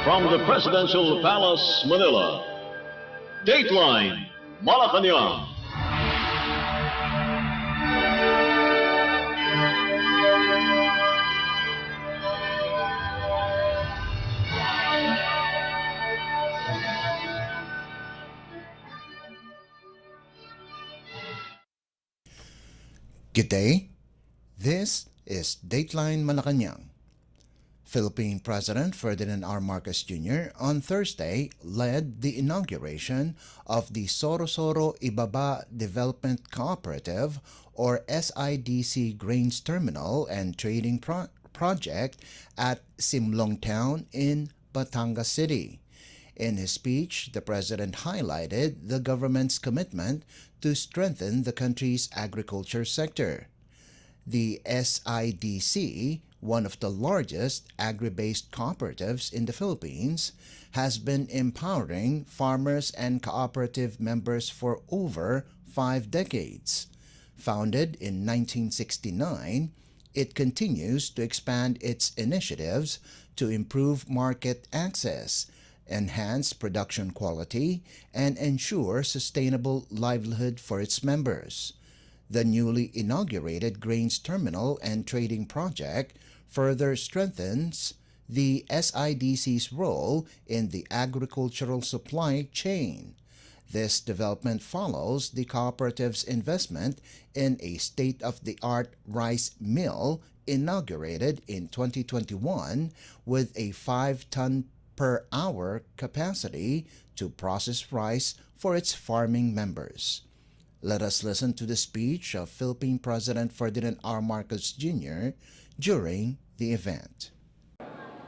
From the Presidential Palace, Manila, Dateline Malacañang. Good day. This is Dateline Malacañang. Philippine President Ferdinand R. Marcos Jr. on Thursday led the inauguration of the Soro-Soro Ibaba Development Cooperative or SIDC Grains Terminal and Trading Project at Simlong Town in Batangas City. In his speech, the President highlighted the government's commitment to strengthen the country's agriculture sector. The SIDC, one of the largest agri-based cooperatives in the Philippines, has been empowering farmers and cooperative members for over 5 decades. Founded in 1969, it continues to expand its initiatives to improve market access, enhance production quality, and ensure sustainable livelihood for its members. The newly inaugurated Grains Terminal and Trading Project further strengthens the SIDC's role in the agricultural supply chain. This development follows the cooperative's investment in a state-of-the-art rice mill inaugurated in 2021 with a 5-ton per hour capacity to process rice for its farming members. Let us listen to the speech of Philippine President Ferdinand R. Marcos Jr. during the event.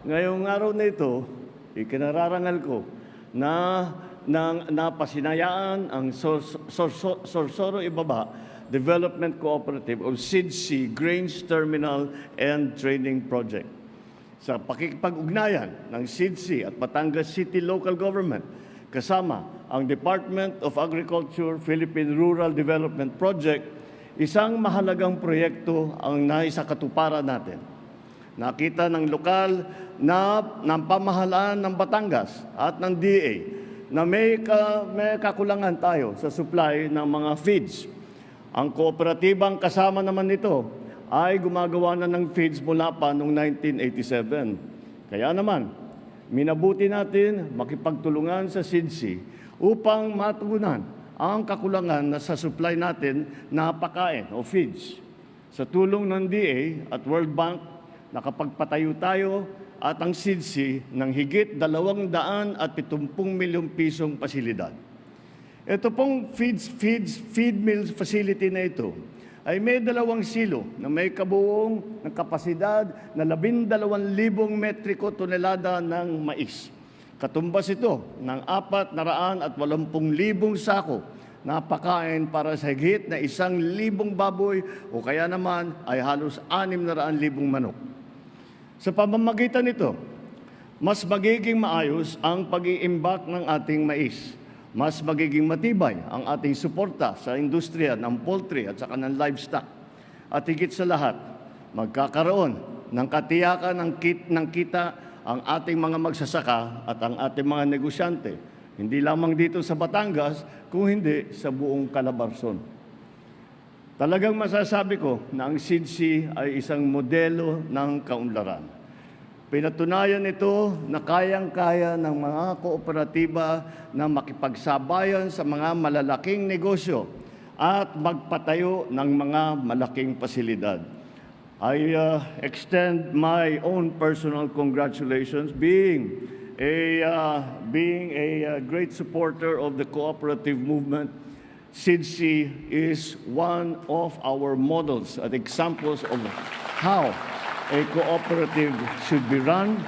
Ngayong araw na ito, ikinararangal ko na napasinayaan ang Soro-Soro Ibaba Development Cooperative o SIDC Grains Terminal and Trading Project. Sa pakikipag-ugnayan ng SIDC at Batangas City Local Government kasama ang Department of Agriculture Philippine Rural Development Project, isang mahalagang proyekto ang naisakatuparan natin. Nakita ng lokal ng pamahalaan ng Batangas at ng DA na may kakulangan tayo sa supply ng mga feeds. Ang kooperatibang kasama naman nito ay gumagawa na ng feeds mula pa noong 1987. Kaya naman, minabuti natin makipagtulungan sa SIDC upang matugunan ang kakulangan na sa supply natin na pagkain o feeds. Sa tulong ng DA at World Bank, nakapagpatayo tayo at ang SIDC ng higit 270 milyong pisong pasilidad. Ito pong feed mill facility na ito ay may 2 silo na may kabuong ng kapasidad na 12,000 metriko tonelada ng mais. Katumbas ito ng 480,000 sako na pakain para sa higit na 1,000 baboy o kaya naman ay halos 600,000 manok. Sa pamamagitan nito, mas magiging maayos ang pag-iimbak ng ating mais. Mas magiging matibay ang ating suporta sa industriya ng poultry at saka ng livestock. At higit sa lahat, magkakaroon ng katiyakan ng kita ang ating mga magsasaka at ang ating mga negosyante. Hindi lamang dito sa Batangas, kung hindi sa buong Calabarzon. Talagang masasabi ko na ang SIDC ay isang modelo ng kaunlaran. Pinatunayan ito na kayang-kaya ng mga kooperatiba na makipagsabayan sa mga malalaking negosyo at magpatayo ng mga malaking pasilidad. I extend my own personal congratulations being a great supporter of the cooperative movement. SIDC is one of our models and examples of how a cooperative should be run,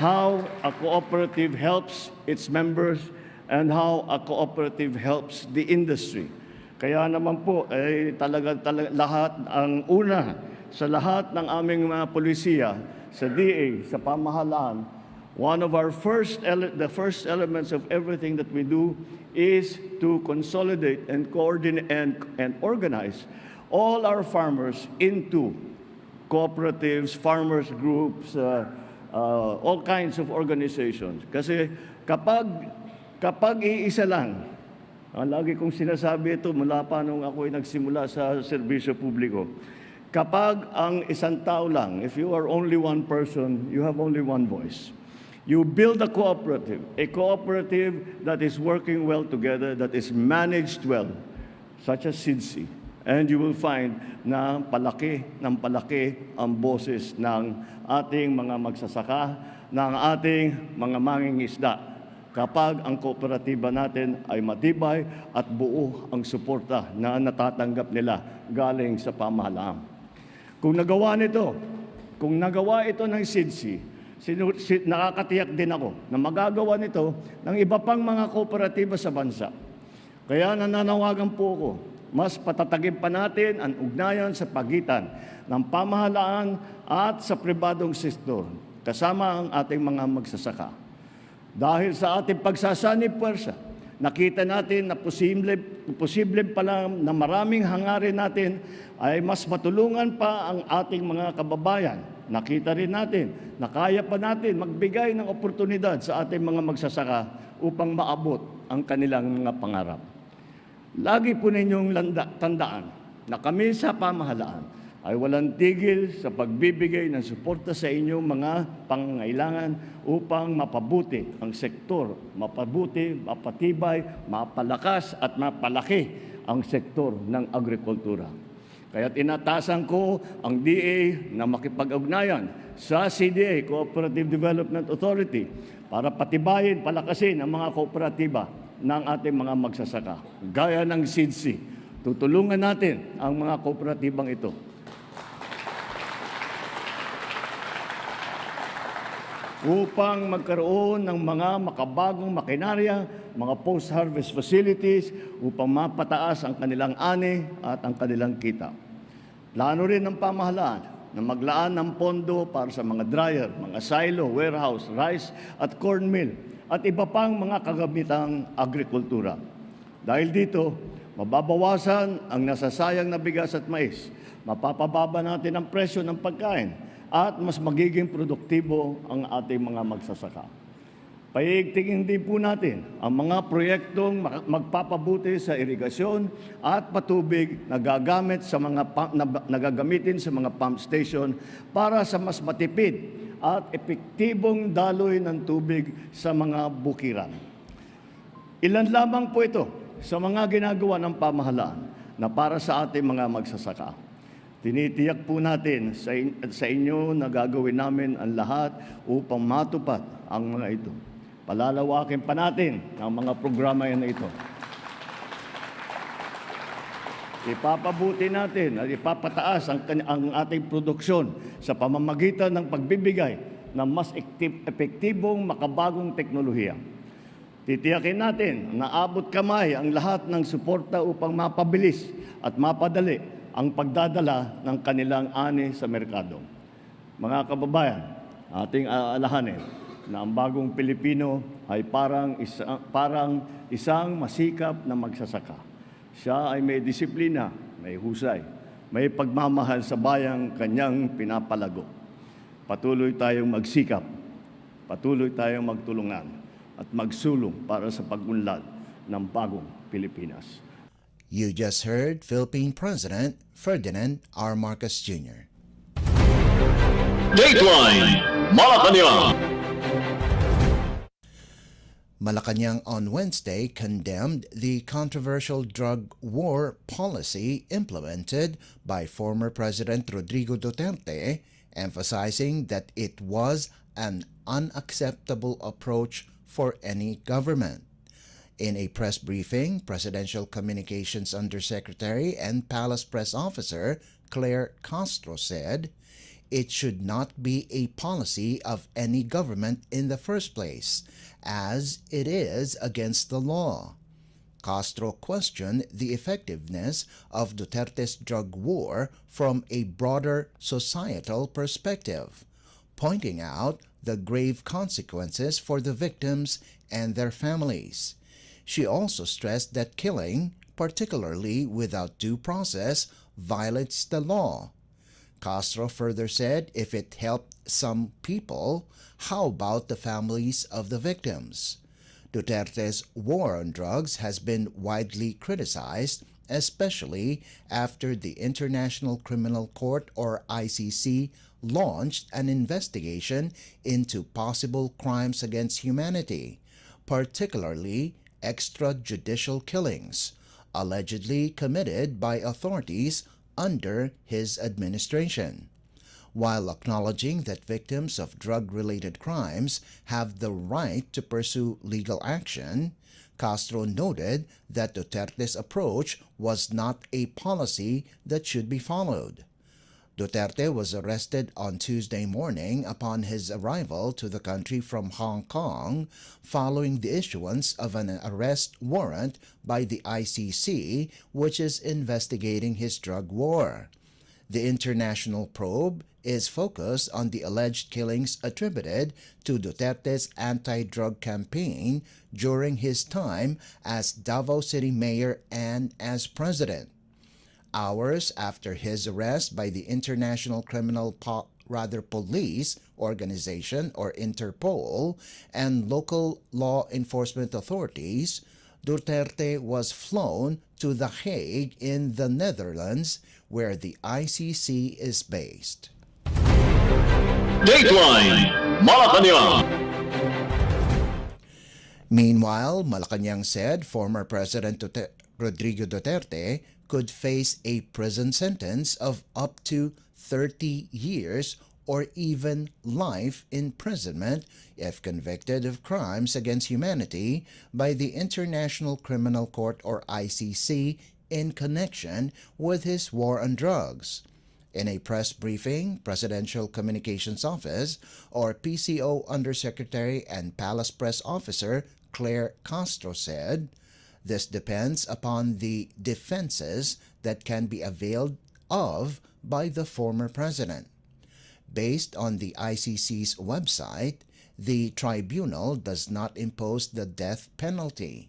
how a cooperative helps its members, and how a cooperative helps the industry. Kaya naman po, talaga lahat ang una sa lahat ng aming mga polisiya, sa DA, sa pamahalaan, one of our the first elements of everything that we do is to consolidate and coordinate and organize all our farmers into cooperatives, farmers groups, all kinds of organizations. Kasi kapag iisa lang, ang lagi kong sinasabi ito mula pa nung ako'y nagsimula sa serbisyo publiko, kapag ang isang tao lang, if you are only one person, you have only one voice. You build a cooperative that is working well together, that is managed well, such as SIDSI. And you will find na palaki ang boses ng ating mga magsasaka, ng ating mga mangingisda, kapag ang kooperatiba natin ay matibay at buo ang suporta na natatanggap nila galing sa pamahalaan. Kung nagawa ito ng SIDSI, nakakatiyak din ako na magagawa nito ng iba pang mga kooperatiba sa bansa. Kaya nananawagan po ako, mas patatagin pa natin ang ugnayan sa pagitan ng pamahalaan at sa pribadong sektor, kasama ang ating mga magsasaka. Dahil sa ating pagsasanib puwersa, nakita natin na posible pala na maraming hangarin natin ay mas matulungan pa ang ating mga kababayan. Nakita rin natin na kaya pa natin magbigay ng oportunidad sa ating mga magsasaka upang maabot ang kanilang mga pangarap. Lagi po ninyong tandaan na kami sa pamahalaan ay walang tigil sa pagbibigay ng suporta sa inyong mga pangangailangan upang mapabuti ang sektor, mapabuti, mapatibay, mapalakas at mapalaki ang sektor ng agrikultura. Kaya tinatasan ko ang DA na makipag-ugnayan sa CDA, Cooperative Development Authority, para patibayin, palakasin ang mga kooperatiba ng ating mga magsasaka. Gaya ng SIDSI, tutulungan natin ang mga kooperatibang ito upang magkaroon ng mga makabagong makinarya, mga post-harvest facilities upang mapataas ang kanilang ani at ang kanilang kita. Plano rin ng pamahalaan na maglaan ng pondo para sa mga dryer, mga silo, warehouse, rice at corn mill at iba pang mga kagamitang agrikultura. Dahil dito, mababawasan ang nasasayang na bigas at mais, mapapababa natin ang presyo ng pagkain, at mas magiging produktibo ang ating mga magsasaka. Paigtingin din po natin ang mga proyektong magpapabuti sa irigasyon at patubig na nagagamitin sa mga pump station para sa mas matipid at epektibong daloy ng tubig sa mga bukiran. Ilan lamang po ito sa mga ginagawa ng pamahalaan na para sa ating mga magsasaka. Tinitiyak po natin sa inyo na gagawin namin ang lahat upang matupad ang mga ito. Palalawakin pa natin ang mga programa na ito. Ipapabuti natin at ipapataas ang ating produksyon sa pamamagitan ng pagbibigay ng mas epektibong makabagong teknolohiya. Titiyakin natin na abot kamay ang lahat ng suporta upang mapabilis at mapadali ang pagdadala ng kanilang ani sa merkado. Mga kababayan, ating aalahanin na ang bagong Pilipino ay parang isang masikap na magsasaka. Siya ay may disiplina, may husay, may pagmamahal sa bayang kanyang pinapalago. Patuloy tayong magsikap, patuloy tayong magtulungan at magsulong para sa pag-unlad ng bagong Pilipinas. You just heard Philippine President Ferdinand R. Marcos Jr. Dateline Malacañang. Malacañang on Wednesday condemned the controversial drug war policy implemented by former President Rodrigo Duterte, emphasizing that it was an unacceptable approach for any government. In a press briefing, Presidential Communications Undersecretary and Palace Press Officer Claire Castro said, "It should not be a policy of any government in the first place, as it is against the law." Castro questioned the effectiveness of Duterte's drug war from a broader societal perspective, pointing out the grave consequences for the victims and their families. She also stressed that killing, particularly without due process, violates the law. Castro further said if it helped some people, how about the families of the victims? Duterte's war on drugs has been widely criticized, especially after the International Criminal Court or ICC launched an investigation into possible crimes against humanity, particularly extrajudicial killings, allegedly committed by authorities under his administration. While acknowledging that victims of drug-related crimes have the right to pursue legal action, Castro noted that Duterte's approach was not a policy that should be followed. Duterte was arrested on Tuesday morning upon his arrival to the country from Hong Kong following the issuance of an arrest warrant by the ICC, which is investigating his drug war. The international probe is focused on the alleged killings attributed to Duterte's anti-drug campaign during his time as Davao City Mayor and as President. Hours after his arrest by the International Police Organization or Interpol and local law enforcement authorities, Duterte was flown to The Hague in the Netherlands, where the ICC is based. Dateline Malacañang. Meanwhile, Malacañang said former President Rodrigo Duterte could face a prison sentence of up to 30 years or even life imprisonment if convicted of crimes against humanity by the International Criminal Court or ICC in connection with his war on drugs. In a press briefing, Presidential Communications Office or PCO Undersecretary and Palace Press Officer Claire Castro said, "This depends upon the defenses that can be availed of by the former president. Based on the ICC's website, the tribunal does not impose the death penalty,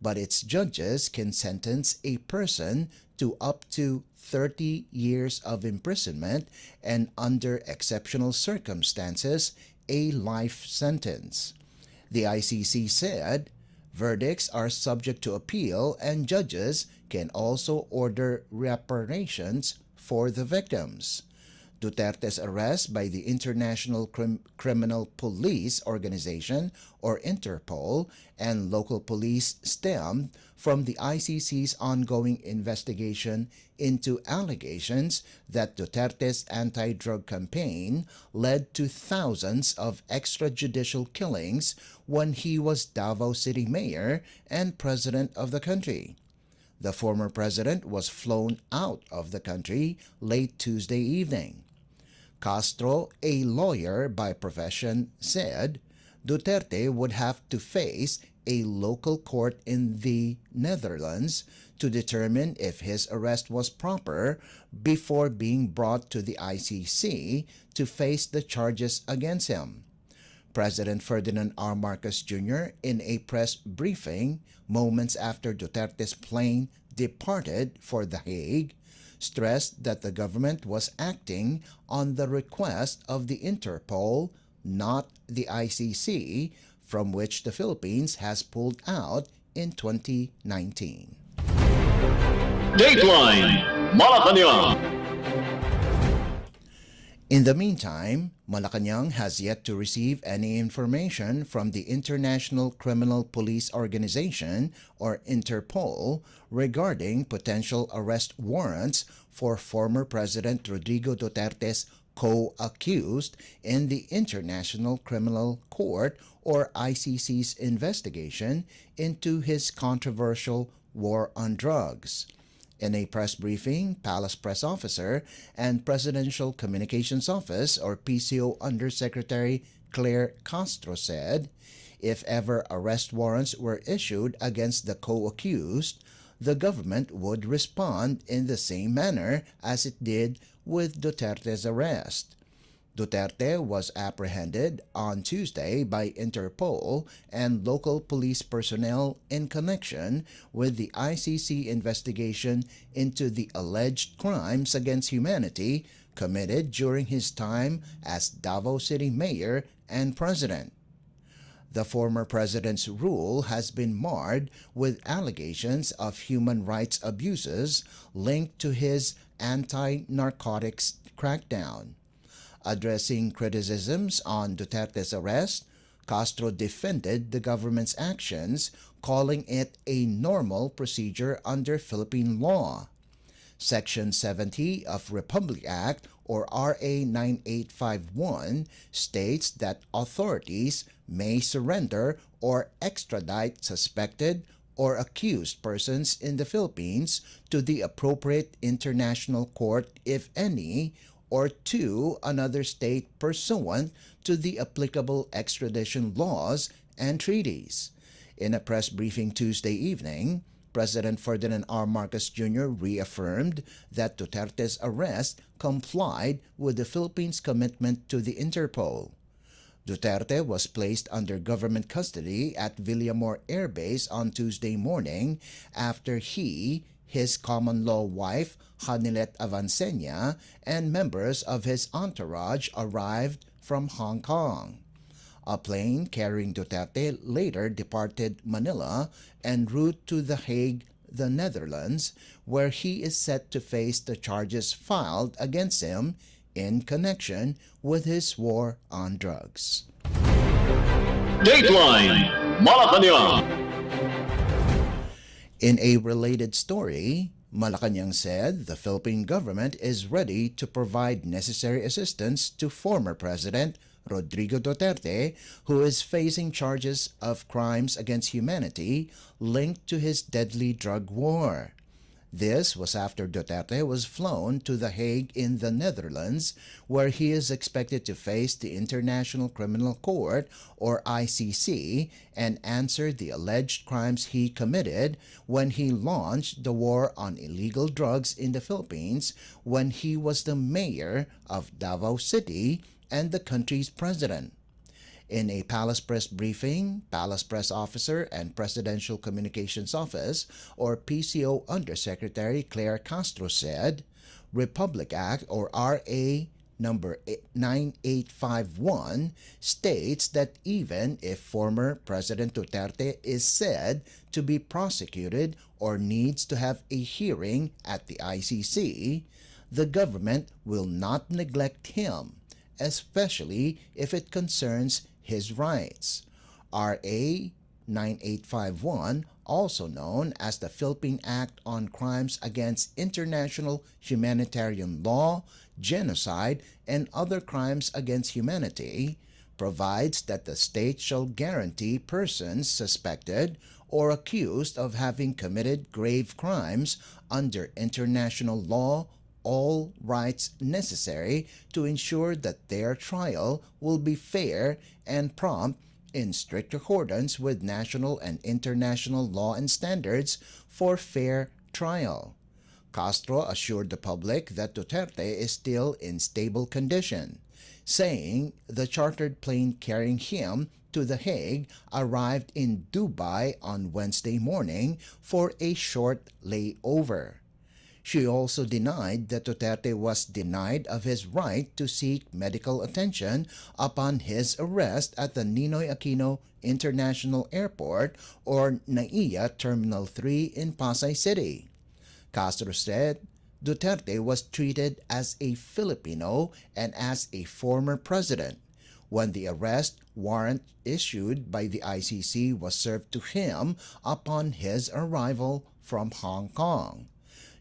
but its judges can sentence a person to up to 30 years of imprisonment and, under exceptional circumstances, a life sentence." The ICC said, "Verdicts are subject to appeal and judges can also order reparations for the victims." Duterte's arrest by the International Criminal Police Organization or Interpol and local police stemmed from the ICC's ongoing investigation into allegations that Duterte's anti-drug campaign led to thousands of extrajudicial killings when he was Davao City Mayor and President of the country. The former president was flown out of the country late Tuesday evening. Castro, a lawyer by profession, said Duterte would have to face a local court in the Netherlands to determine if his arrest was proper before being brought to the ICC to face the charges against him. President Ferdinand R. Marcos Jr., in a press briefing moments after Duterte's plane departed for The Hague, stressed that the government was acting on the request of the Interpol, not the ICC, from which the Philippines has pulled out in 2019. Dateline Malacañang. In the meantime, Malacañang has yet to receive any information from the International Criminal Police Organization or Interpol regarding potential arrest warrants for former President Rodrigo Duterte's co-accused in the International Criminal Court or ICC's investigation into his controversial war on drugs. In a press briefing, Palace Press Officer and Presidential Communications Office or PCO Undersecretary Claire Castro said, if ever arrest warrants were issued against the co-accused, the government would respond in the same manner as it did with Duterte's arrest. Duterte was apprehended on Tuesday by Interpol and local police personnel in connection with the ICC investigation into the alleged crimes against humanity committed during his time as Davao City Mayor and President. The former president's rule has been marred with allegations of human rights abuses linked to his anti-narcotics crackdown. Addressing criticisms on Duterte's arrest, Castro defended the government's actions, calling it a normal procedure under Philippine law. Section 70 of Republic Act or RA 9851 states that authorities may surrender or extradite suspected or accused persons in the Philippines to the appropriate international court, if any, or to another state pursuant to the applicable extradition laws and treaties. In a press briefing Tuesday evening, President Ferdinand R. Marcos Jr. reaffirmed that Duterte's arrest complied with the Philippines' commitment to the Interpol. Duterte was placed under government custody at Villamor Air Base on Tuesday morning after he, his common-law wife, Hanilet Avancenia, and members of his entourage arrived from Hong Kong. A plane carrying Duterte later departed Manila en route to The Hague, the Netherlands, where he is set to face the charges filed against him in connection with his war on drugs. Dateline Malacañang. In a related story, Malacañang said the Philippine government is ready to provide necessary assistance to former President Rodrigo Duterte, who is facing charges of crimes against humanity linked to his deadly drug war. This was after Duterte was flown to The Hague in the Netherlands, where he is expected to face the International Criminal Court, or ICC, and answer the alleged crimes he committed when he launched the war on illegal drugs in the Philippines when he was the mayor of Davao City and the country's president. In a Palace Press briefing, Palace Press Officer and Presidential Communications Office, or PCO Undersecretary Claire Castro said, Republic Act, or RA number 9851, states that even if former President Duterte is said to be prosecuted or needs to have a hearing at the ICC, the government will not neglect him, especially if it concerns his rights. RA 9851, also known as the Philippine Act on Crimes Against International Humanitarian Law, Genocide, and Other Crimes Against Humanity, provides that the state shall guarantee persons suspected or accused of having committed grave crimes under international law all rights necessary to ensure that their trial will be fair and prompt in strict accordance with national and international law and standards for fair trial. Castro assured the public that Duterte is still in stable condition, saying the chartered plane carrying him to The Hague arrived in Dubai on Wednesday morning for a short layover. She also denied that Duterte was denied of his right to seek medical attention upon his arrest at the Ninoy Aquino International Airport, or NAIA Terminal 3 in Pasay City. Castro said Duterte was treated as a Filipino and as a former president when the arrest warrant issued by the ICC was served to him upon his arrival from Hong Kong.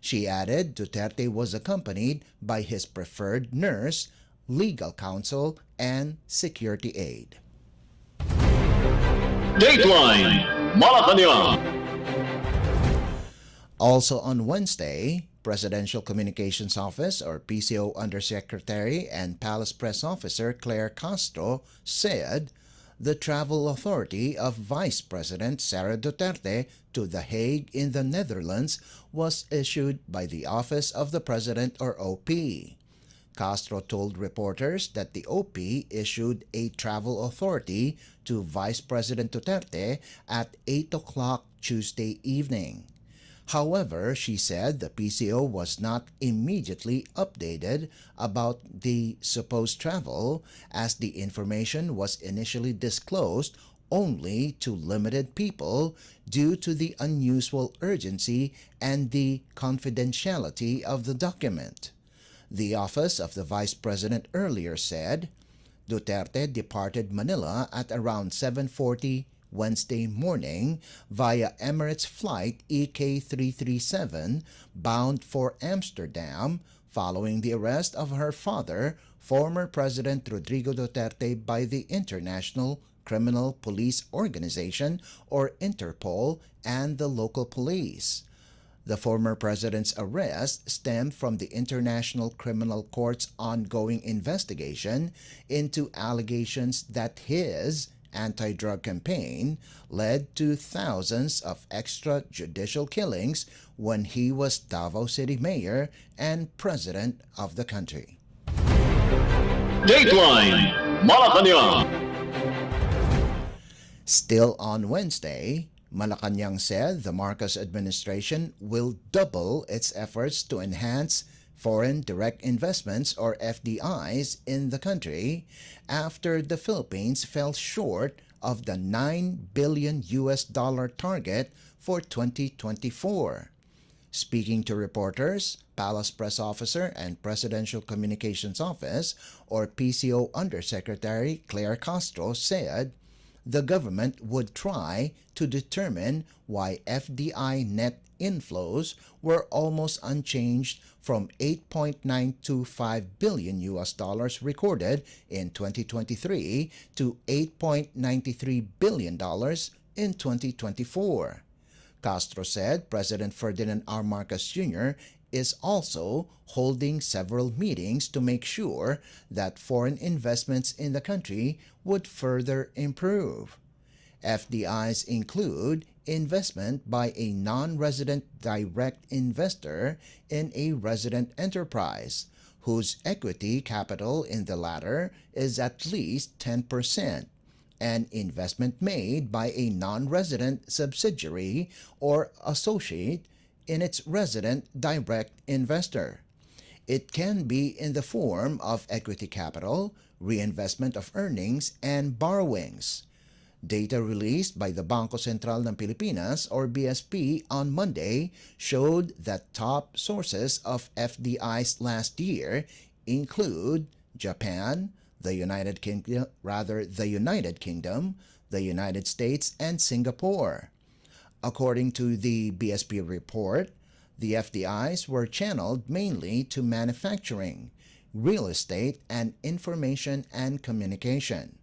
She added Duterte was accompanied by his preferred nurse, legal counsel, and security aide. Dateline Malacañang. Also on Wednesday, Presidential Communications Office, or PCO Undersecretary and Palace Press Officer Claire Castro said the travel authority of Vice President Sara Duterte to The Hague in the Netherlands was issued by the Office of the President, or OP. Castro told reporters that the OP issued a travel authority to Vice President Duterte at 8 o'clock Tuesday evening. However, she said the PCO was not immediately updated about the supposed travel, as the information was initially disclosed only to limited people due to the unusual urgency and the confidentiality of the document. The office of the Vice President earlier said Duterte departed Manila at around 7:40 Wednesday morning via Emirates flight EK337 bound for Amsterdam following the arrest of her father, former President Rodrigo Duterte, by the International Criminal Police Organization, or Interpol, and the local police. The former president's arrest stemmed from the International Criminal Court's ongoing investigation into allegations that his anti-drug campaign led to thousands of extrajudicial killings when he was Davao City Mayor and President of the country. Dateline Malacañang. Still on Wednesday, Malacañang said the Marcos administration will double its efforts to enhance foreign direct investments, or FDIs, in the country after the Philippines fell short of the $9 billion target for 2024. Speaking to reporters, Palace Press Officer and Presidential Communications Office, or PCO Undersecretary Claire Castro, said the government would try to determine why FDI net inflows were almost unchanged from $8.925 billion recorded in 2023 to $8.93 billion in 2024. Castro said President Ferdinand R. Marcos Jr. is also holding several meetings to make sure that foreign investments in the country would further improve. FDIs include investment by a non-resident direct investor in a resident enterprise, whose equity capital in the latter is at least 10%, and investment made by a non-resident subsidiary or associate in its resident direct investor. It can be in the form of equity capital, reinvestment of earnings, and borrowings. Data released by the Bangko Sentral ng Pilipinas, or BSP, on Monday showed that top sources of FDIs last year include Japan, the United Kingdom, the United States, and Singapore. According to the BSP report, the FDIs were channeled mainly to manufacturing, real estate, and information and communication.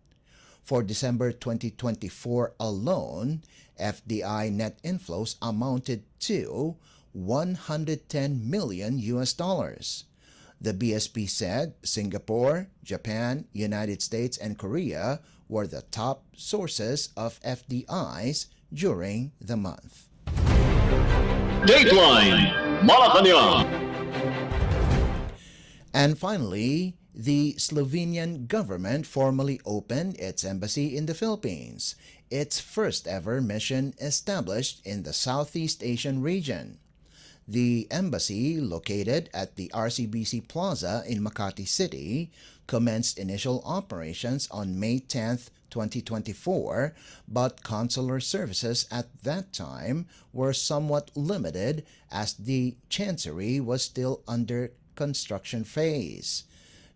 For December 2024 alone, FDI net inflows amounted to $110 million. The BSP said Singapore, Japan, United States, and Korea were the top sources of FDIs during the month. Dateline Malacañang. And finally, the Slovenian government formally opened its embassy in the Philippines, its first ever mission established in the Southeast Asian region. The embassy, located at the RCBC Plaza in Makati City, commenced initial operations on May 10, 2024, but consular services at that time were somewhat limited as the chancery was still under construction phase.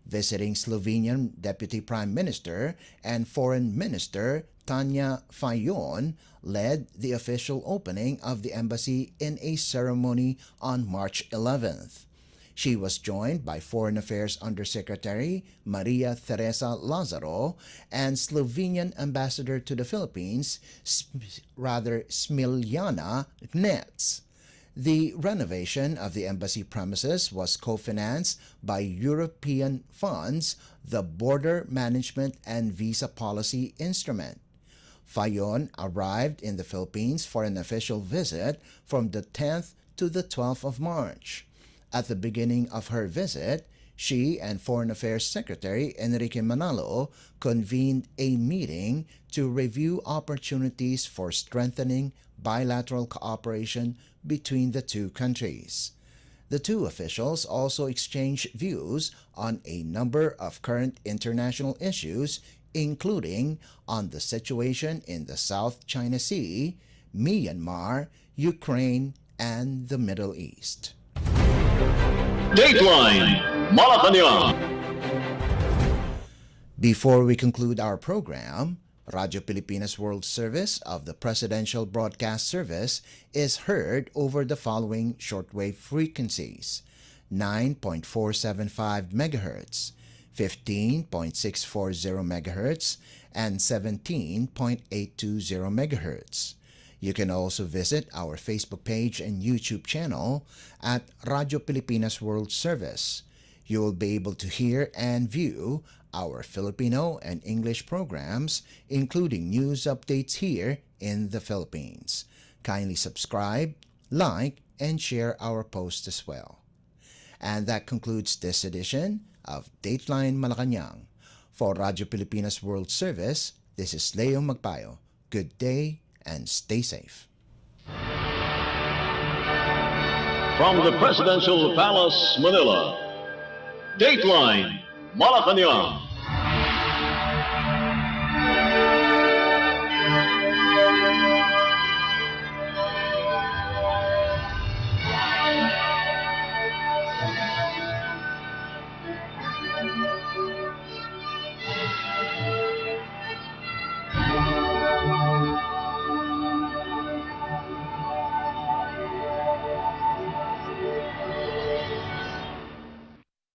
Visiting Slovenian Deputy Prime Minister and Foreign Minister Tanja Fajon led the official opening of the embassy in a ceremony on March 11th. She was joined by Foreign Affairs Undersecretary Maria Teresa Lazaro and Slovenian Ambassador to the Philippines, Smiljana Gnec. The renovation of the embassy premises was co-financed by European funds, the Border Management and Visa Policy Instrument. Fayon arrived in the Philippines for an official visit from the 10th to the 12th of March. At the beginning of her visit, she and Foreign Affairs Secretary Enrique Manalo convened a meeting to review opportunities for strengthening bilateral cooperation between the two countries. The two officials also exchanged views on a number of current international issues, including on the situation in the South China Sea, Myanmar, Ukraine, and the Middle East. Dateline Malacañang. Before we conclude our program, Radyo Pilipinas World Service of the Presidential Broadcast Service is heard over the following shortwave frequencies: 9.475 MHz, 15.640 MHz, and 17.820 MHz. You can also visit our Facebook page and YouTube channel at Radyo Pilipinas World Service. You will be able to hear and view our Filipino and English programs, including news updates here in the Philippines. Kindly subscribe, like, and share our posts as well. And that concludes this edition of Dateline Malacañang. For Radyo Pilipinas World Service, this is Leo Magpayo. Good day and stay safe. From the Presidential Palace, Manila, Dateline Malacañang.